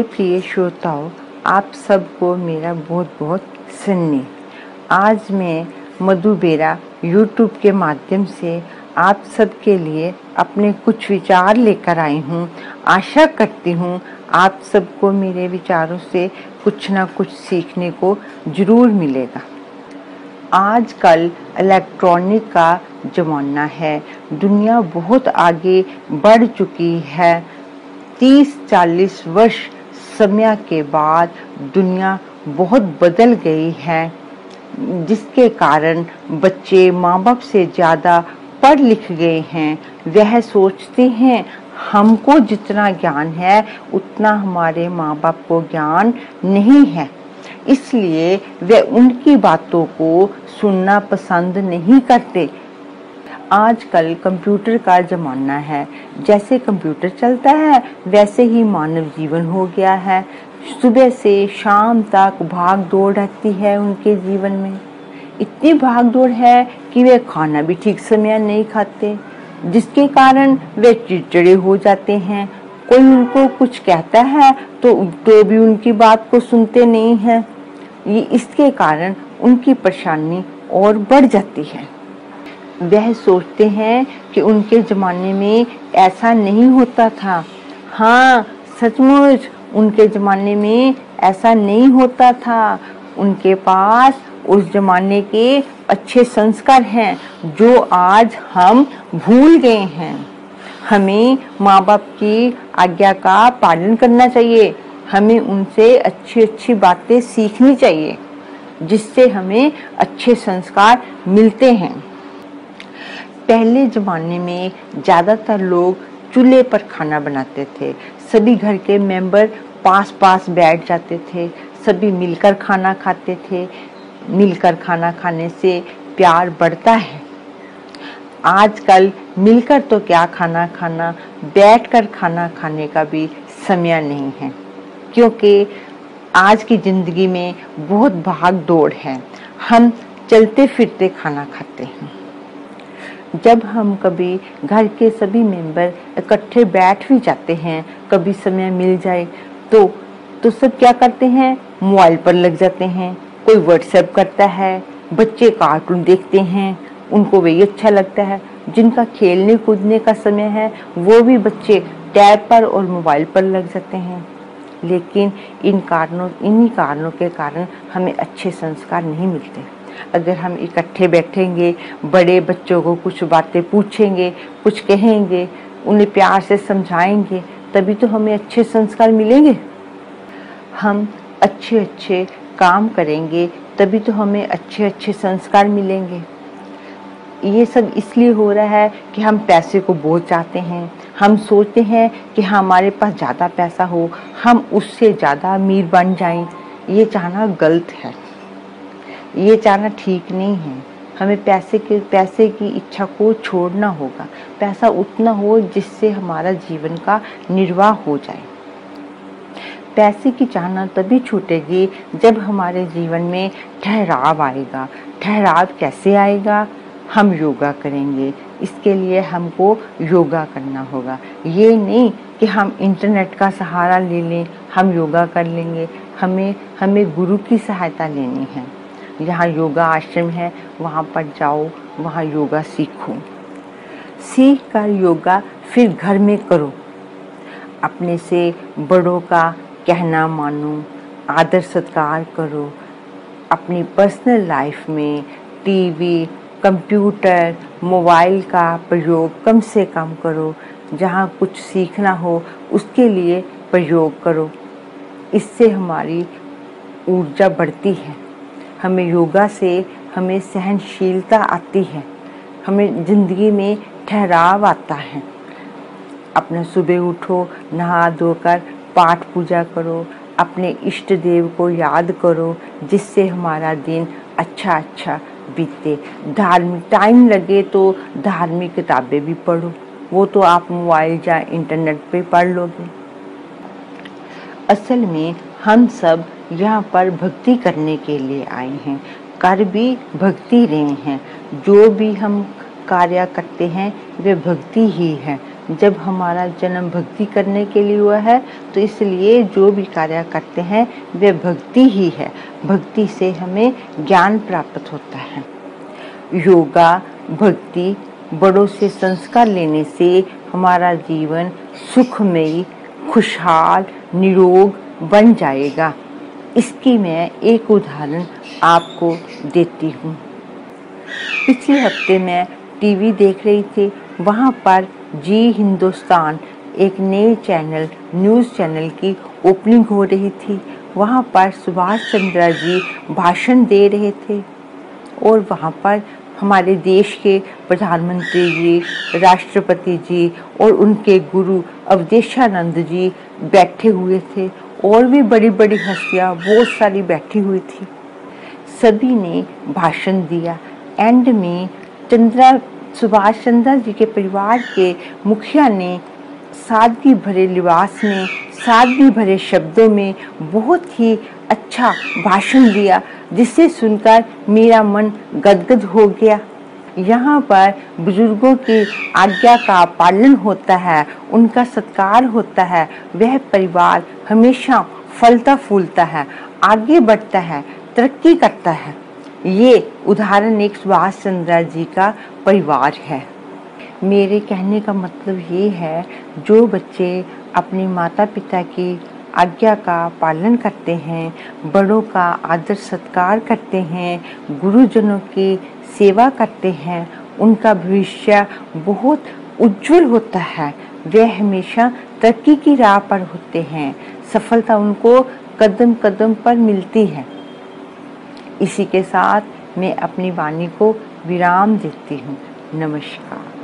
प्रिय श्रोताओं, आप सबको मेरा बहुत बहुत सन्नी। आज मैं मधु बेरा यूट्यूब के माध्यम से आप सबके लिए अपने कुछ विचार लेकर आई हूँ। आशा करती हूँ आप सबको मेरे विचारों से कुछ ना कुछ सीखने को जरूर मिलेगा। आजकल इलेक्ट्रॉनिक का ज़माना है, दुनिया बहुत आगे बढ़ चुकी है। 30-40 वर्ष समय के बाद दुनिया बहुत बदल गई है, जिसके कारण बच्चे माँ बाप से ज़्यादा पढ़ लिख गए हैं। वह सोचते हैं हमको जितना ज्ञान है उतना हमारे माँ बाप को ज्ञान नहीं है, इसलिए वे उनकी बातों को सुनना पसंद नहीं करते। आजकल कंप्यूटर का ज़माना है, जैसे कंप्यूटर चलता है वैसे ही मानव जीवन हो गया है। सुबह से शाम तक भाग दौड़ रहती है उनके जीवन में। इतनी भाग दौड़ है कि वे खाना भी ठीक समय नहीं खाते, जिसके कारण वे चिड़चिड़े हो जाते हैं। कोई उनको कुछ कहता है तो भी उनकी बात को सुनते नहीं हैं। ये इसके कारण उनकी परेशानी और बढ़ जाती है। वह सोचते हैं कि उनके ज़माने में ऐसा नहीं होता था। हाँ, सचमुच उनके ज़माने में ऐसा नहीं होता था। उनके पास उस ज़माने के अच्छे संस्कार हैं जो आज हम भूल गए हैं। हमें माँ बाप की आज्ञा का पालन करना चाहिए। हमें उनसे अच्छी अच्छी बातें सीखनी चाहिए, जिससे हमें अच्छे संस्कार मिलते हैं। पहले ज़माने में ज़्यादातर लोग चूल्हे पर खाना बनाते थे। सभी घर के मेंबर पास पास बैठ जाते थे, सभी मिलकर खाना खाते थे। मिलकर खाना खाने से प्यार बढ़ता है। आजकल मिलकर तो क्या खाना खाना, बैठकर खाना खाने का भी समय नहीं है, क्योंकि आज की ज़िंदगी में बहुत भाग दौड़ है। हम चलते फिरते खाना खाते हैं। जब हम कभी घर के सभी मेंबर इकट्ठे बैठ भी जाते हैं, कभी समय मिल जाए तो सब क्या करते हैं, मोबाइल पर लग जाते हैं। कोई व्हाट्सएप करता है, बच्चे कार्टून देखते हैं, उनको वही अच्छा लगता है। जिनका खेलने कूदने का समय है वो भी बच्चे टैब पर और मोबाइल पर लग जाते हैं। लेकिन इन्हीं कारणों के कारण हमें अच्छे संस्कार नहीं मिलते। अगर हम इकट्ठे बैठेंगे, बड़े बच्चों को कुछ बातें पूछेंगे, कुछ कहेंगे, उन्हें प्यार से समझाएंगे, तभी तो हमें अच्छे संस्कार मिलेंगे। हम अच्छे अच्छे काम करेंगे तभी तो हमें अच्छे अच्छे संस्कार मिलेंगे। ये सब इसलिए हो रहा है कि हम पैसे को बहुत चाहते हैं। हम सोचते हैं कि हमारे पास ज़्यादा पैसा हो, हम उससे ज़्यादा अमीर बन जाएं। ये चाहना गलत है, ये चाहना ठीक नहीं है। हमें पैसे की इच्छा को छोड़ना होगा। पैसा उतना हो जिससे हमारा जीवन का निर्वाह हो जाए। पैसे की चाहना तभी छूटेगी जब हमारे जीवन में ठहराव आएगा। ठहराव कैसे आएगा? हम योगा करेंगे। इसके लिए हमको योगा करना होगा। ये नहीं कि हम इंटरनेट का सहारा ले लें, हम योगा कर लेंगे। हमें गुरु की सहायता लेनी है। जहाँ योगा आश्रम है वहाँ पर जाओ, वहाँ योगा सीखो। सीख कर योगा फिर घर में करो। अपने से बड़ों का कहना मानो, आदर सत्कार करो। अपनी पर्सनल लाइफ में टीवी, कंप्यूटर, मोबाइल का प्रयोग कम से कम करो। जहाँ कुछ सीखना हो उसके लिए प्रयोग करो। इससे हमारी ऊर्जा बढ़ती है। हमें योगा से हमें सहनशीलता आती है, हमें ज़िंदगी में ठहराव आता है। अपना सुबह उठो, नहा धोकर पाठ पूजा करो, अपने इष्ट देव को याद करो, जिससे हमारा दिन अच्छा बीते। धार्मिक टाइम लगे तो धार्मिक किताबें भी पढ़ो, वो तो आप मोबाइल या इंटरनेट पे पढ़ लोगे। असल में हम सब यहाँ पर भक्ति करने के लिए आए हैं, कर भी भक्ति रहे हैं। जो भी हम कार्य करते हैं वे भक्ति ही है। जब हमारा जन्म भक्ति करने के लिए हुआ है, तो इसलिए जो भी कार्य करते हैं वे भक्ति ही है। भक्ति से हमें ज्ञान प्राप्त होता है। योगा, भक्ति, बड़ों से संस्कार लेने से हमारा जीवन सुखमयी, खुशहाल, निरोग बन जाएगा। इसकी मैं एक उदाहरण आपको देती हूँ। पिछले हफ्ते मैं टीवी देख रही थी, वहाँ पर जी हिंदुस्तान एक नए चैनल, न्यूज़ चैनल की ओपनिंग हो रही थी। वहाँ पर सुभाष चंद्र जी भाषण दे रहे थे और वहाँ पर हमारे देश के प्रधानमंत्री जी, राष्ट्रपति जी और उनके गुरु अवधेशानंद जी बैठे हुए थे और भी बड़ी बड़ी हस्तियाँ बहुत सारी बैठी हुई थी। सभी ने भाषण दिया। एंड में सुभाष चंद्र जी के परिवार के मुखिया ने सादगी भरे लिबास में, सादगी भरे शब्दों में बहुत ही अच्छा भाषण दिया, जिसे सुनकर मेरा मन गदगद हो गया। यहाँ पर बुजुर्गों की आज्ञा का पालन होता है, उनका सत्कार होता है। वह परिवार हमेशा फलता फूलता है, आगे बढ़ता है, तरक्की करता है। ये उदाहरण एक सुभाष चंद्र जी का परिवार है। मेरे कहने का मतलब ये है, जो बच्चे अपने माता पिता की आज्ञा का पालन करते हैं, बड़ों का आदर सत्कार करते हैं, गुरुजनों की सेवा करते हैं, उनका भविष्य बहुत उज्जवल होता है। वे हमेशा तरक्की की राह पर होते हैं, सफलता उनको कदम कदम पर मिलती है। इसी के साथ मैं अपनी वाणी को विराम देती हूँ। नमस्कार।